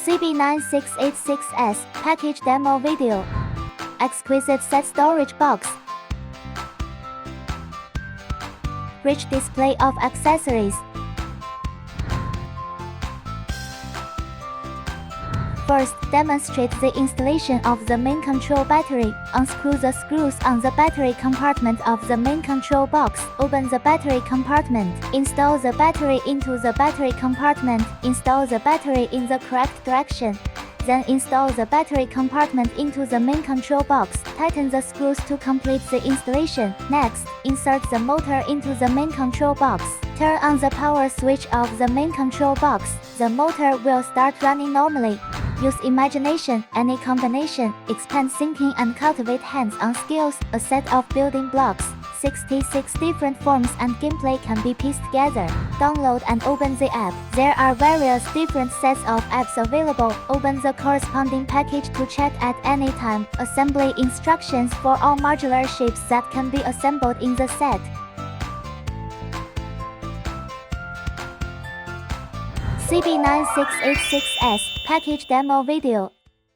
CB9686S package demo video. Exquisite set storage box. Rich display of accessories. First, demonstrate the installation of the main control battery. Unscrew the screws on the battery compartment of the main control box. Open the battery compartment. Install the battery into the battery compartment. Install the battery in the correct direction. Then install the battery compartment into the main control box. Tighten the screws to complete the installation. Next, insert the motor into the main control box. Turn on the power switch of the main control box. The motor will start running normally. Use imagination, any combination, expand thinking and cultivate hands-on skills. A set of building blocks. 66 different forms and gameplay can be pieced together. Download and open the app. There are various different sets of apps available. Open the corresponding package to check at any time. Assembly instructions for all modular shapes that can be assembled in the set. CB9686S package demo video.